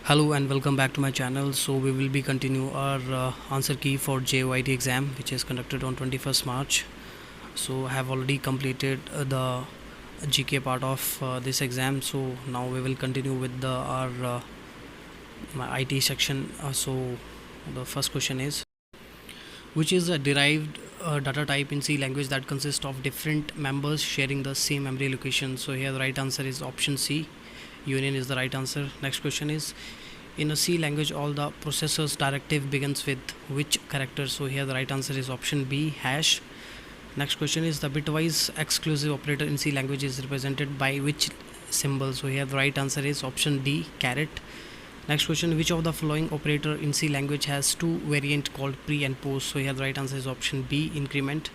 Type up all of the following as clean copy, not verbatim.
Hello and welcome back to my channel. So we will be continue our answer key for JOIT exam, which is conducted on 21st March. So I have already completed the GK part of this exam. So now we will continue with our my IT section. So the first question is, which is a derived data type in C language that consists of different members sharing the same memory location? So here the right answer is option C. Union is the right answer. Next question is, in a C language all the processor's directive begins with which character? So here the right answer is option B, hash. Next question is, the bitwise exclusive operator in C language is represented by which symbol? So here the right answer is option D, caret. Next question, which of the following operator in C language has two variant called pre and post? So here the right answer is option B, increment.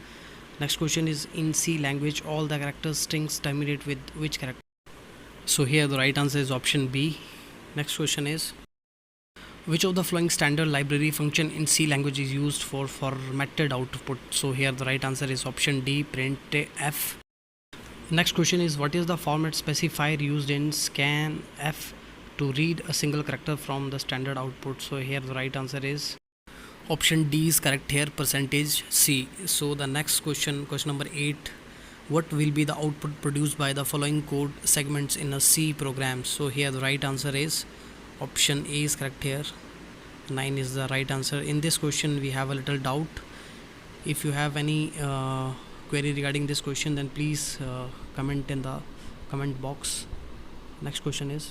Next question is, in C language all the character strings terminate with which character? So here the right answer is option B. Next question is, which of the following standard library function in C language is used for formatted output? So here the right answer is option D, printf. Next question is, what is the format specifier used in scanf to read a single character from the standard output? So here the right answer is option D is correct here, %C. So the next question, question number 8, what will be the output produced by the following code segments in a C program? So here the right answer is option A is correct here. 9 is the right answer. In this question we have a little doubt. If you have any query regarding this question, then please comment in the comment box. Next question is,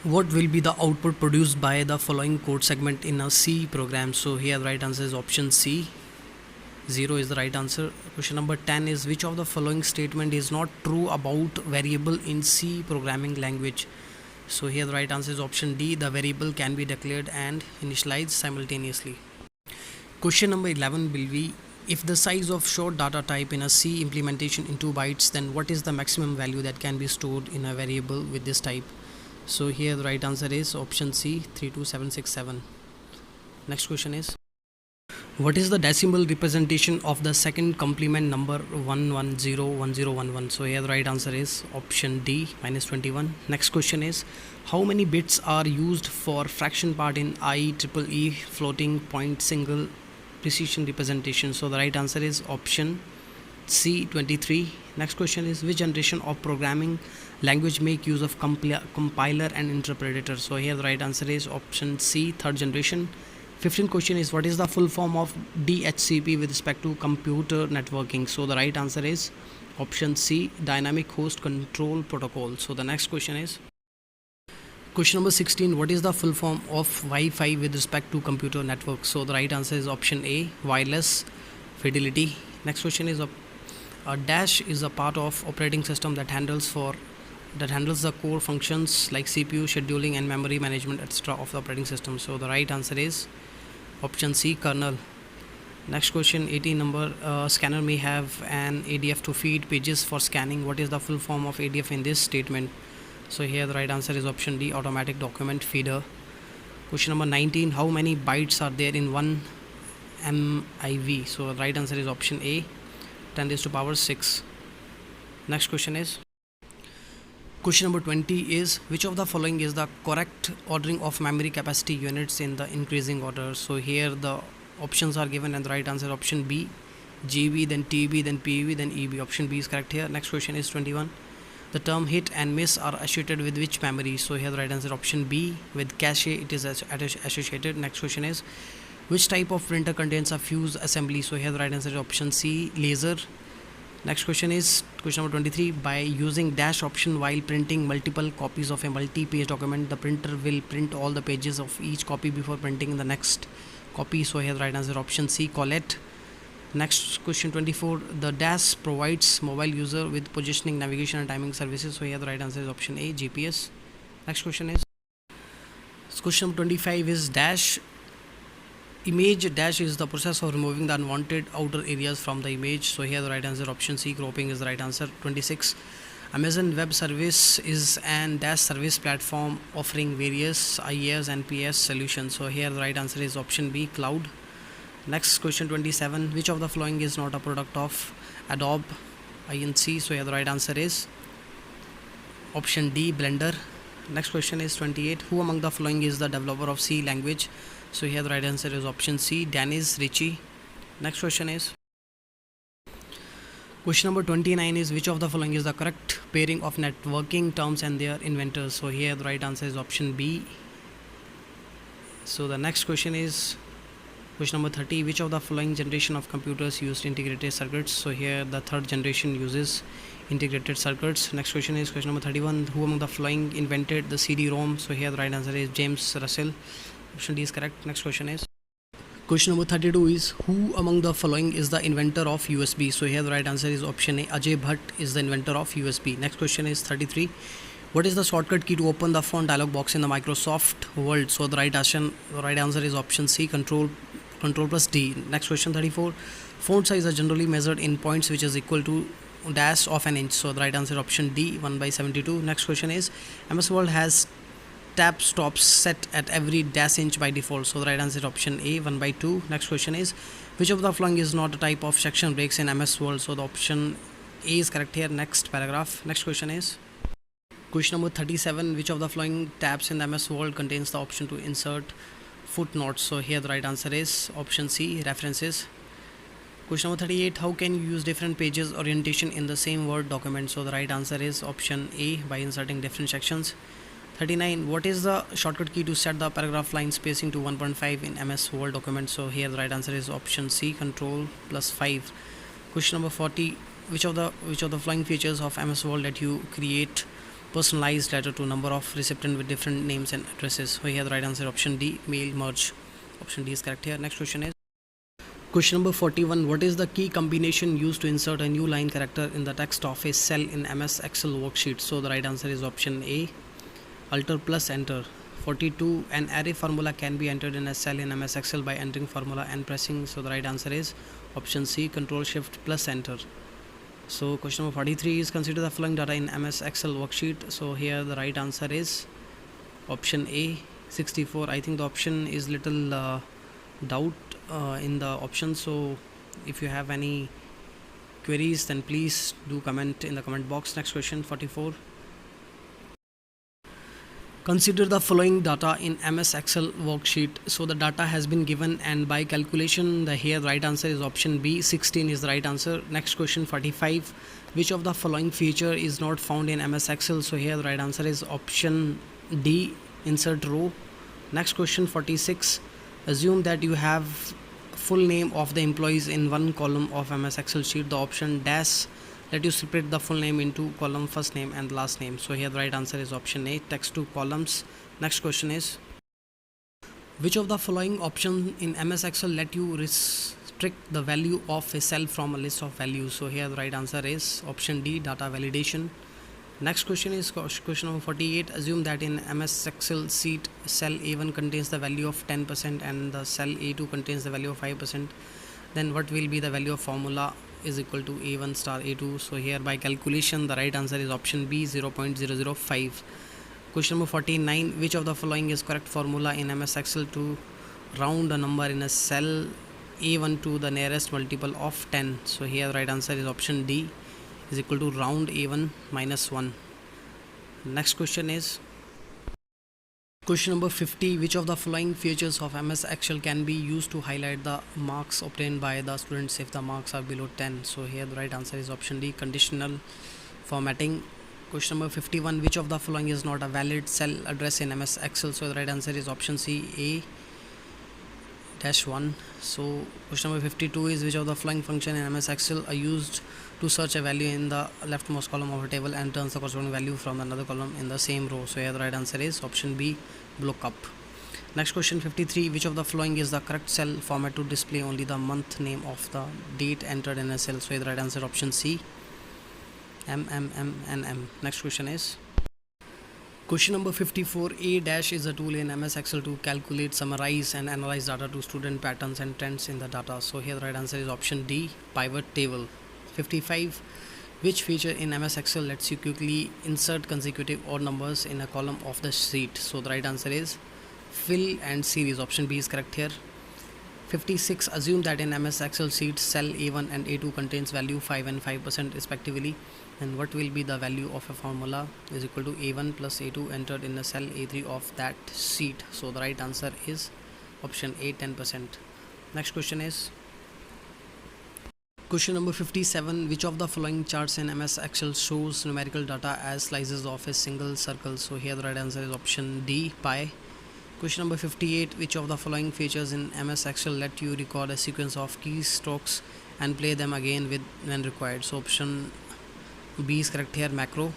what will be the output produced by the following code segment in a C program? So here the right answer is option C. 0 is the right answer. Question number 10 is, which of the following statement is not true about variable in C programming language? So here the right answer is option D, the variable can be declared and initialized simultaneously. Question number 11 will be, if the size of short data type in a C implementation in 2 bytes, then what is the maximum value that can be stored in a variable with this type? So here the right answer is option C, 32767. Next question is, what is the decimal representation of the second complement number 1101011? So here the right answer is option D, -21. Next question is, how many bits are used for fraction part in IEEE floating point single precision representation? So the right answer is option C, 23. Next question is, which generation of programming language make use of compiler and interpreter? So here the right answer is option C, third generation. 15th question is, what is the full form of DHCP with respect to computer networking? So the right answer is option C, dynamic host control protocol. So the next question is, question number 16, what is the full form of Wi-Fi with respect to computer network? So the right answer is option A, wireless fidelity. Next question is, a dash is a part of operating system that handles the core functions like CPU, scheduling and memory management etc. of the operating system. So the right answer is option C, kernel. Next question, 18 number, scanner may have an ADF to feed pages for scanning. What is the full form of ADF in this statement? So here the right answer is option D, automatic document feeder. Question number 19, how many bytes are there in 1 MIV? So the right answer is option A, 10 raised to power 6. Next question is, question number 20 is, which of the following is the correct ordering of memory capacity units in the increasing order? So here the options are given and the right answer option B, GB, then TB, then PV, then EB. Option B is correct here. Next question is 21. The term hit and miss are associated with which memory? So here the right answer option B, with cache it is associated. Next question is, which type of printer contains a fuse assembly? So here the right answer is option C, laser. Next question is question number 23. By using dash option while printing multiple copies of a multi-page document, the printer will print all the pages of each copy before printing the next copy. So here the right answer option C, Colette. Next question 24. The dash provides mobile user with positioning, navigation and timing services. So here the right answer is option A, GPS. Next question is, question number 25 is, dash image dash is the process of removing the unwanted outer areas from the image. So here the right answer option C, cropping is the right answer. 26. Amazon Web Service is an dash service platform offering various IaaS and PS solutions. So here the right answer is option B, cloud. Next question 27. Which of the following is not a product of Adobe Inc? So here the right answer is option D, Blender. Next question is 28. Who among the following is the developer of C language? So here the right answer is option C, Dennis Ritchie. Next question is question number 29 is which of the following is the correct pairing of networking terms and their inventors? So here the right answer is option B. So the next question is question number 30. Which of the following generation of computers used integrated circuits? So here the third generation uses integrated circuits. Next question is question number 31. Who among the following invented the CD-ROM? So here the right answer is James Russell. Option D is correct. Next question is question number 32 is who among the following is the inventor of USB? So here the right answer is option A, Ajay Bhatt is the inventor of USB. Next question is 33. What is the shortcut key to open the font dialog box in the Microsoft Word? So the right answer is option C, control plus D. Next question 34. Font size is generally measured in points which is equal to dash of an inch. So the right answer is option D, 1/72. Next question is MS Word has tab stops set at every dash inch by default. So the right answer is option A, 1/2. Next question is which of the following is not a type of section breaks in MS Word? So the option A is correct here. Next paragraph. Next question is question number 37. Which of the following tabs in the MS Word contains the option to insert footnotes? So here the right answer is option C, references. Question number 38. How can you use different pages orientation in the same Word document? So the right answer is option A, by inserting different sections. 39. What is the shortcut key to set the paragraph line spacing to 1.5 in MS Word document? So here the right answer is option C, control plus 5. Question number 40. Which of the following features of MS Word let you create personalized letter to number of recipient with different names and addresses? So here the right answer option D, mail merge. Option D is correct here. Next question is question number 41. What is the key combination used to insert a new line character in the text of a cell in MS Excel worksheet? So the right answer is option A, Alt plus enter. 42. An array formula can be entered in a cell in MS Excel by entering formula and pressing. So the right answer is option C, Control Shift plus enter. So question number 43 is consider the following data in MS Excel worksheet. So here the right answer is option A, 64. I think the option is little doubt in the option. So if you have any queries, then please do comment in the comment box. Next question 44. Consider the following data in MS Excel worksheet. So the data has been given and by calculation the here right answer is option B, 16 is the right answer. Next question 45. Which of the following feature is not found in MS Excel? So here the right answer is option D, insert row. Next question 46. Assume that you have full name of the employees in one column of MS Excel sheet. The option dash let you separate the full name into column first name and last name. So here the right answer is option A, text to columns. Next question is which of the following option in MS Excel let you restrict the value of a cell from a list of values? So here the right answer is option D, data validation. Next question is question number 48. Assume that in MS Excel sheet cell A1 contains the value of 10% and the cell A2 contains the value of 5%. Then what will be the value of formula is equal to A1 star A2? So here by calculation the right answer is option B, 0.005. Question number 49. Which of the following is correct formula in MS Excel to round a number in a cell A1 to the nearest multiple of 10? So here the right answer is option D, is equal to round A1 minus 1. Next question is question number 50. Which of the following features of MS Excel can be used to highlight the marks obtained by the students if the marks are below 10? So here the right answer is option D, conditional formatting. Question number 51. Which of the following is not a valid cell address in MS Excel? So the right answer is option C, A-1. So question number 52 is which of the following function in MS Excel are used to search a value in the leftmost column of a table and turns the corresponding value from another column in the same row? So here the right answer is option B, lookup. Next question 53. Which of the following is the correct cell format to display only the month name of the date entered in a cell? So here the right answer option C, MMMNM. Next question is question number 54. A dash is a tool in MS Excel to calculate, summarize and analyze data to student patterns and trends in the data. So here the right answer is option D, pivot table. 55. Which feature in MS Excel lets you quickly insert consecutive odd numbers in a column of the sheet? So the right answer is fill and series. Option B is correct here. 56. Assume that in MS Excel sheet cell A1 and A2 contains value 5 and 5% respectively, and what will be the value of a formula is equal to A1 plus A2 entered in the cell A3 of that sheet. So the right answer is option A, 10%. Next question is question number 57. Which of the following charts in MS Excel shows numerical data as slices of a single circle? So here the right answer is option D, pi. Question number 58. Which of the following features in MS Excel let you record a sequence of keystrokes and play them again when required? So option B is correct here, macro.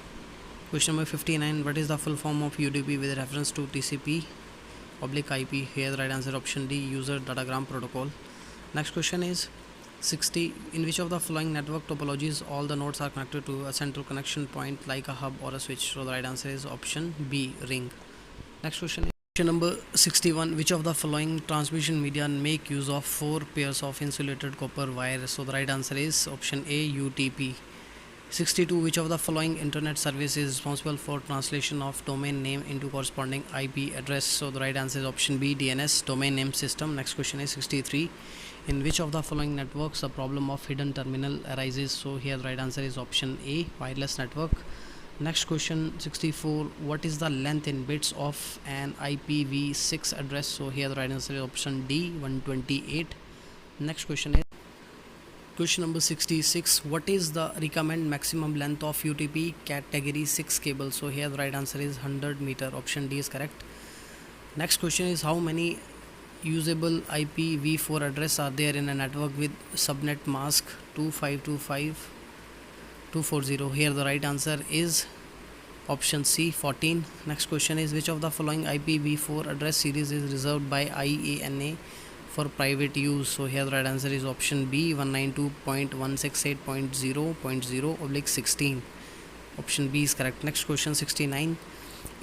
Question number 59. What is the full form of UDP with reference to TCP / IP? Here the right answer option D, user datagram protocol. Next question is 60. In which of the following network topologies all the nodes are connected to a central connection point like a hub or a switch? So the right answer is option B, ring. Next question is question number 61. Which of the following transmission media make use of 4 pairs of insulated copper wire? So the right answer is option A, UTP. 62. Which of the following internet service is responsible for translation of domain name into corresponding IP address? So the right answer is option B, DNS, domain name system. Next question is 63. In which of the following networks the problem of hidden terminal arises? So here the right answer is option A, wireless network. Next question 64. What is the length in bits of an IPv6 address? So here the right answer is option D, 128. Next question is question number 66. What is the recommend maximum length of UTP category 6 cable? So here the right answer is 100 meter. Option D is correct. Next question is how many usable IPv4 address are there in a network with subnet mask 2525240? Here the right answer is option C, 14. Next question is which of the following IPv4 address series is reserved by IANA for private use? So here the right answer is option B, 192.168.0.0/16. Option B is correct. Next question 69.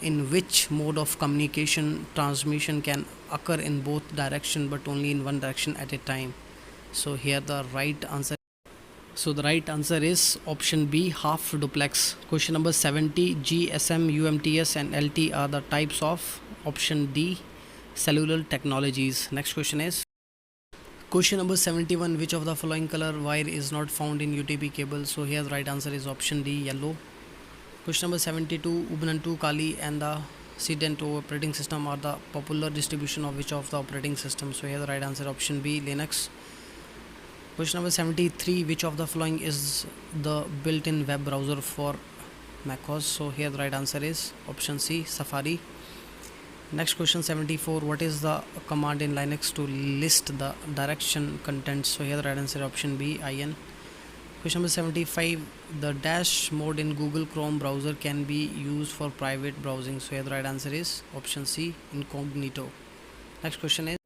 In which mode of communication transmission can occur in both direction but only in one direction at a time? So here the right answer is option B, half duplex. Question number 70. GSM, UMTS and LT are the types of option D, cellular technologies. Next question is question number 71. Which of the following color wire is not found in UTP cable? So here the right answer is option D, yellow. Question number 72. Ubuntu, Kali and the Sedento operating system are the popular distribution of which of the operating systems? So here the right answer option B, Linux. Question number 73. Which of the following is the built-in web browser for macOS? So here the right answer is option C, Safari. Next question 74. What is the command in Linux to list the direction contents? So here the right answer option B, IN. Question number 75. The dash mode in Google Chrome browser can be used for private browsing. So here the right answer is option C, incognito. Next question is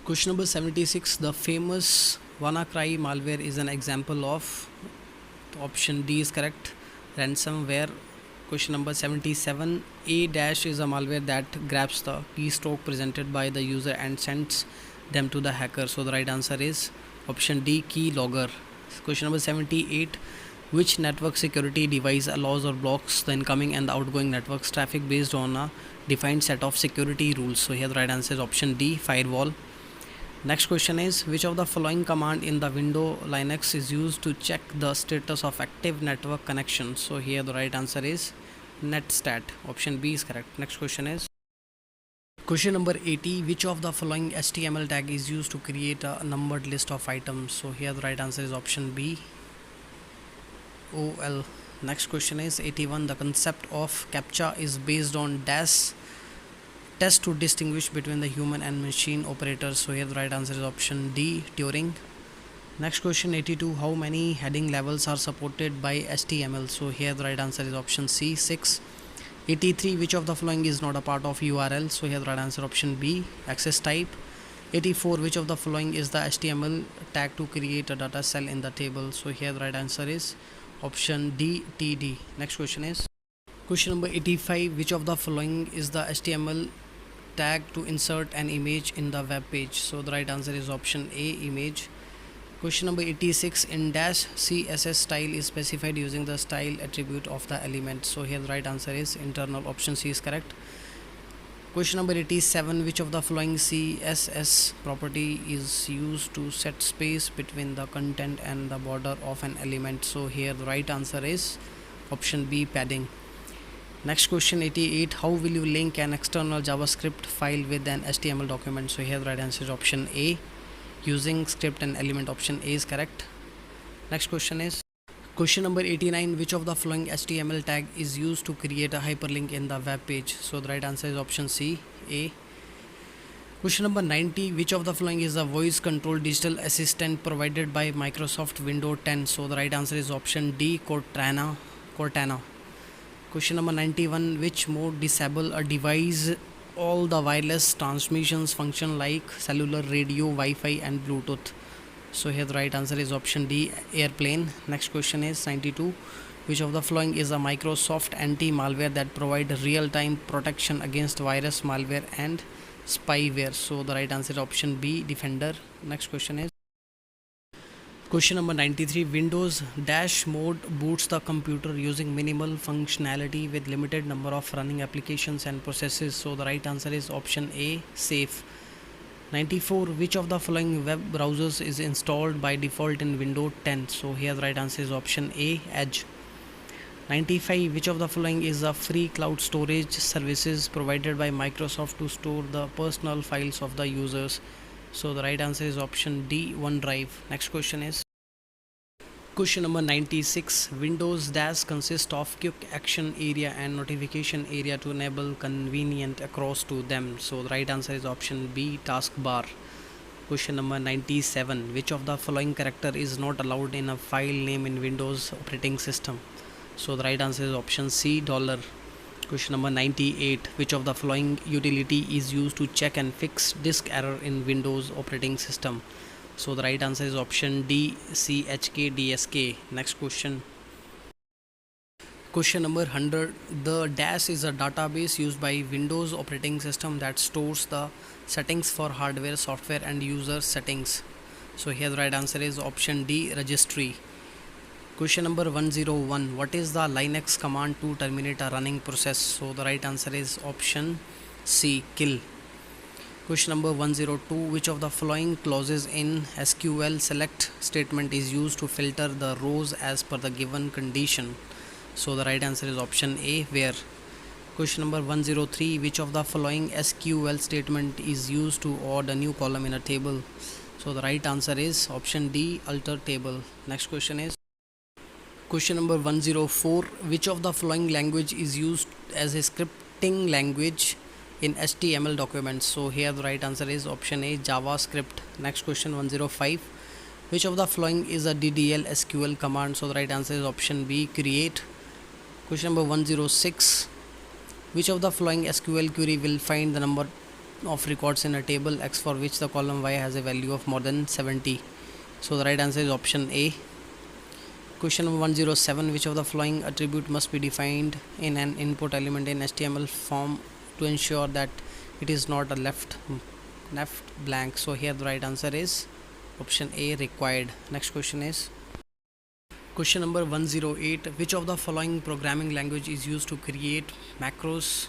question number 76. The famous WannaCry malware is an example of option D is correct, ransomware. Question number 77. A dash is a malware that grabs the keystroke presented by the user and sends them to the hacker. So the right answer is option D, keylogger. Question number 78. Which network security device allows or blocks the incoming and the outgoing network's traffic based on a defined set of security rules? So here the right answer is option D, firewall. Next question is which of the following command in the window Linux is used to check the status of active network connection? So here the right answer is netstat. Option B is correct. Next question is question number 80. Which of the following HTML tag is used to create a numbered list of items? So here the right answer is option B, OL. Next question is 81. The concept of CAPTCHA is based on dash test to distinguish between the human and machine operators. So here the right answer is option D, Turing. Next question 82. How many heading levels are supported by HTML? So here the right answer is option C, 6. 83. Which of the following is not a part of URL? So here the right answer option B, access type. 84. Which of the following is the HTML tag to create a data cell in the table? So here the right answer is option D, TD. Next question is question number 85. Which of the following is the HTML tag to insert an image in the web page? So the right answer is option A, image. Question number 86. In dash CSS style is specified using the style attribute of the element. So here the right answer is internal. Option C is correct. Question number 87. Which of the following CSS property is used to set space between the content and the border of an element? So here the right answer is option B, padding. Next question 88. How will you link an external JavaScript file with an HTML document? So here the right answer is option A, using script and element. Option A is correct. Next question is question number 89. Which of the following HTML tag is used to create a hyperlink in the web page? So the right answer is option C, A. Question number 90. Which of the following is a voice control digital assistant provided by Microsoft Windows 10? So the right answer is option D, Cortana. Question number 91. Which mode disable a device all the wireless transmissions function like cellular, radio, Wi-Fi and Bluetooth? So here the right answer is option D, airplane. Next question is 92. Which of the following is a Microsoft anti-malware that provide real-time protection against virus, malware and spyware? So the right answer is option B, Defender. Next question is question number 93. Windows dash mode boots the computer using minimal functionality with limited number of running applications and processes. So the right answer is option A, safe. 94. Which of the following web browsers is installed by default in Windows 10? So here the right answer is option A, Edge. 95. Which of the following is a free cloud storage services provided by Microsoft to store the personal files of the users? So the right answer is option D, OneDrive. Next question is question number 96. Windows Dash consists of quick action area and notification area to enable convenient across to them. So the right answer is option B, taskbar. Question number 97. Which of the following character is not allowed in a file name in Windows operating system? So the right answer is option C, $. Question number 98. Which of the following utility is used to check and fix disk error in Windows operating system? So the right answer is option D, CHKDSK. Next question. Question number 100. The Dash is a database used by Windows operating system that stores the settings for hardware, software and user settings. So here the right answer is option D, registry. Question number 101. What is the Linux command to terminate a running process? So the right answer is option C, kill. Question number 102. Which of the following clauses in SQL select statement is used to filter the rows as per the given condition? So the right answer is option A, where. Question number 103. Which of the following SQL statement is used to add a new column in a table? So the right answer is option D, alter table. Next question is question number 104. Which of the following language is used as a scripting language in HTML documents? So here the right answer is option A, JavaScript. Next question 105. Which of the following is a DDL SQL command? So the right answer is option B, create. Question number 106. Which of the following SQL query will find the number of records in a table X for which the column Y has a value of more than 70? So the right answer is option A. Question number 107. Which of the following attribute must be defined in an input element in HTML form to ensure that it is not a left blank? So here the right answer is option A, required. Next question is question number 108. Which of the following programming language is used to create macros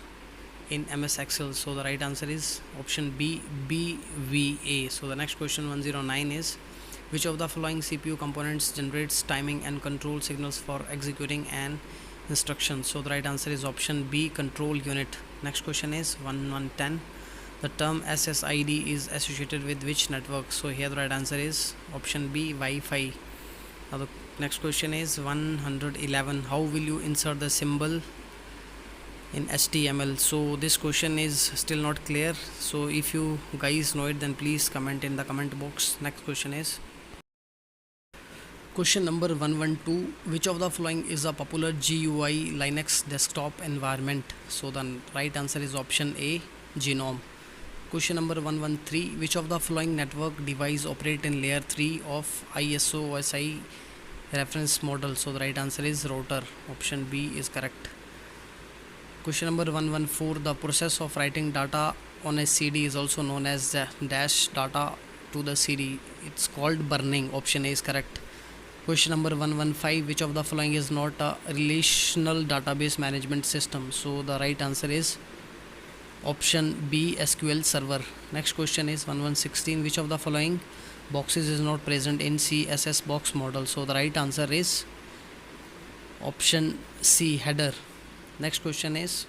in MS Excel? So the right answer is option B, BVA. So the next question 109 is which of the following CPU components generates timing and control signals for executing an instruction? So the right answer is option B, control unit. Next question is 1110. The term SSID is associated with which network? So here the right answer is option B, Wi-Fi. Now the next question is 111. How will you insert the symbol in HTML? So this question is still not clear. So if you guys know it, then please comment in the comment box. Next question is question number 112. Which of the following is a popular GUI Linux desktop environment? So the right answer is option A, GNOME. Question number 113. Which of the following network device operate in layer 3 of ISO OSI reference model? So the right answer is router. Option B is correct. Question number 114. The process of writing data on a CD is also known as dash data to the CD. It's called burning. Option A is correct. Question number 115. Which of the following is not a relational database management system? So the right answer is Option B, SQL Server. Next question is 1116. Which of the following boxes is not present in CSS box model? So the right answer is option C, header. Next question is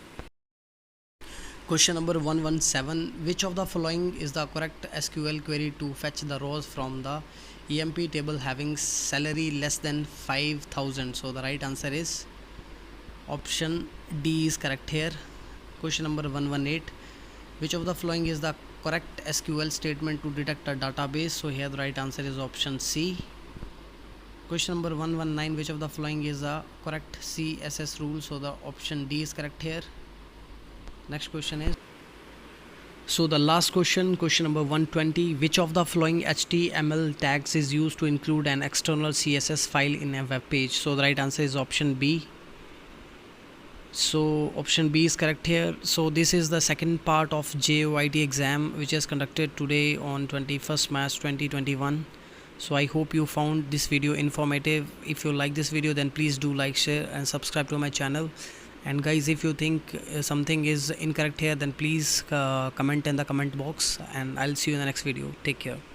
question number 117. Which of the following is the correct SQL query to fetch the rows from the EMP table having salary less than 5,000? So the right answer is option D is correct here. Question number 118. Which of the following is the correct SQL statement to detect a database? So here the right answer is option C. Question number 119. Which of the following is the correct CSS rule? So the option D is correct here. Next question is, so the last question number 120. Which of the following HTML tags is used to include an external CSS file in a web page? So the right answer is option B. So option B is correct here. So this is the second part of JOIT exam which is conducted today on 21st March 2021. So I hope you found this video informative. If you like this video, then please do like, share and subscribe to my channel. And guys, if you think something is incorrect here, then please comment in the comment box, and I'll see you in the next video. Take care.